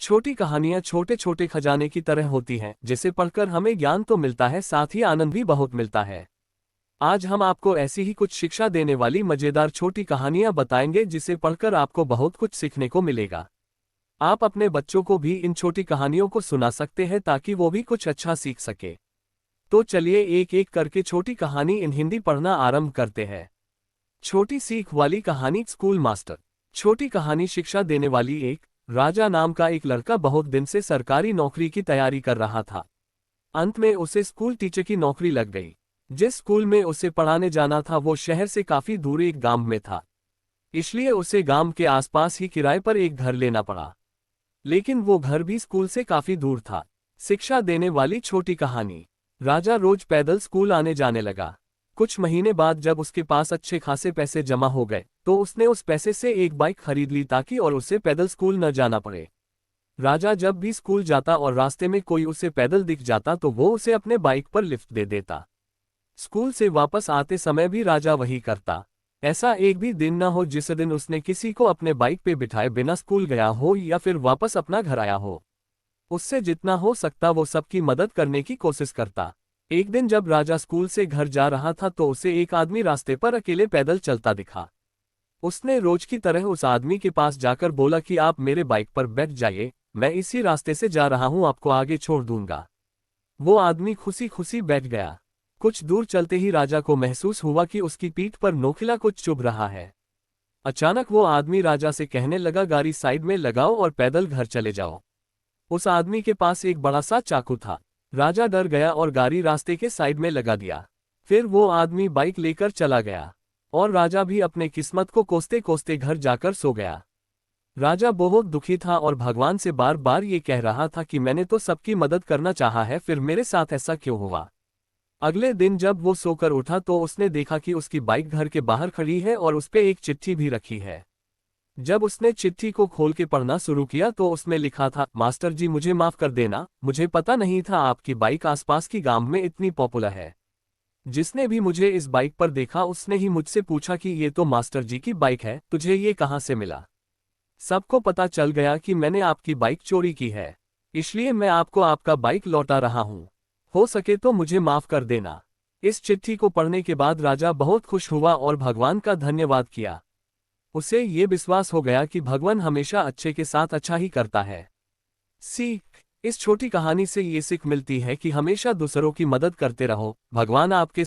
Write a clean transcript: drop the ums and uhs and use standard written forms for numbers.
छोटी कहानियां छोटे छोटे खजाने की तरह होती हैं, जिसे पढ़कर हमें ज्ञान तो मिलता है, साथ ही आनंद भी बहुत मिलता है। आज हम आपको ऐसी ही कुछ शिक्षा देने वाली मजेदार छोटी कहानियां बताएंगे, जिसे पढ़कर आपको बहुत कुछ सीखने को मिलेगा। आप अपने बच्चों को भी इन छोटी कहानियों को सुना सकते हैं ताकि वो भी कुछ अच्छा सीख सके। तो चलिए एक एक करके छोटी कहानी इन हिंदी पढ़ना आरंभ करते हैं। छोटी सीख वाली कहानी, स्कूल मास्टर। छोटी कहानी शिक्षा देने वाली। एक राजा नाम का एक लड़का बहुत दिन से सरकारी नौकरी की तैयारी कर रहा था। अंत में उसे स्कूल टीचर की नौकरी लग गई। जिस स्कूल में उसे पढ़ाने जाना था वो शहर से काफी दूर एक गांव में था, इसलिए उसे गांव के आसपास ही किराए पर एक घर लेना पड़ा। लेकिन वो घर भी स्कूल से काफी दूर था। शिक्षा देने वाली छोटी कहानी। राजा रोज पैदल स्कूल आने जाने लगा। कुछ महीने बाद जब उसके पास अच्छे खासे पैसे जमा हो गए तो उसने उस पैसे से एक बाइक खरीद ली ताकि और उसे पैदल स्कूल न जाना पड़े। राजा जब भी स्कूल जाता और रास्ते में कोई उसे पैदल दिख जाता तो वो उसे अपने बाइक पर लिफ्ट दे देता। स्कूल से वापस आते समय भी राजा वही करता। ऐसा एक भी दिन न हो जिस दिन उसने किसी को अपने बाइक पे बिठाए बिना स्कूल गया हो या फिर वापस अपना घर आया हो। उससे जितना हो सकता वो सबकी मदद करने की कोशिश करता। एक दिन जब राजा स्कूल से घर जा रहा था तो उसे एक आदमी रास्ते पर अकेले पैदल चलता दिखा। उसने रोज की तरह उस आदमी के पास जाकर बोला कि आप मेरे बाइक पर बैठ जाइए, मैं इसी रास्ते से जा रहा हूं, आपको आगे छोड़ दूंगा। वो आदमी खुशी खुशी बैठ गया। कुछ दूर चलते ही राजा को महसूस हुआ कि उसकी पीठ पर नोखिला कुछ चुभ रहा है। अचानक वो आदमी राजा से कहने लगा, गाड़ी साइड में लगाओ और पैदल घर चले जाओ। उस आदमी के पास एक बड़ा सा चाकू था। राजा डर गया और गाड़ी रास्ते के साइड में लगा दिया। फिर वो आदमी बाइक लेकर चला गया और राजा भी अपने किस्मत को कोसते कोसते घर जाकर सो गया। राजा बहुत दुखी था और भगवान से बार बार ये कह रहा था कि मैंने तो सबकी मदद करना चाहा है, फिर मेरे साथ ऐसा क्यों हुआ। अगले दिन जब वो सोकर उठा तो उसने देखा कि उसकी बाइक घर के बाहर खड़ी है और उस पे एक चिट्ठी भी रखी है। जब उसने चिट्ठी को खोल के पढ़ना शुरू किया तो उसमें लिखा था, मास्टर जी मुझे माफ कर देना, मुझे पता नहीं था आपकी बाइक आसपास की गांव में इतनी पॉपुलर है। जिसने भी मुझे इस बाइक पर देखा उसने ही मुझसे पूछा कि ये तो मास्टर जी की बाइक है, तुझे ये कहाँ से मिला। सबको पता चल गया कि मैंने आपकी बाइक चोरी की है, इसलिए मैं आपको आपका बाइक लौटा रहा हूँ। हो सके तो मुझे माफ कर देना। इस चिट्ठी को पढ़ने के बाद राजा बहुत खुश हुआ और भगवान का धन्यवाद किया। उसे ये विश्वास हो गया कि भगवान हमेशा अच्छे के साथ अच्छा ही करता है। सीख। इस छोटी कहानी से ये सीख मिलती है कि हमेशा दूसरों की मदद करते रहो, भगवान आपके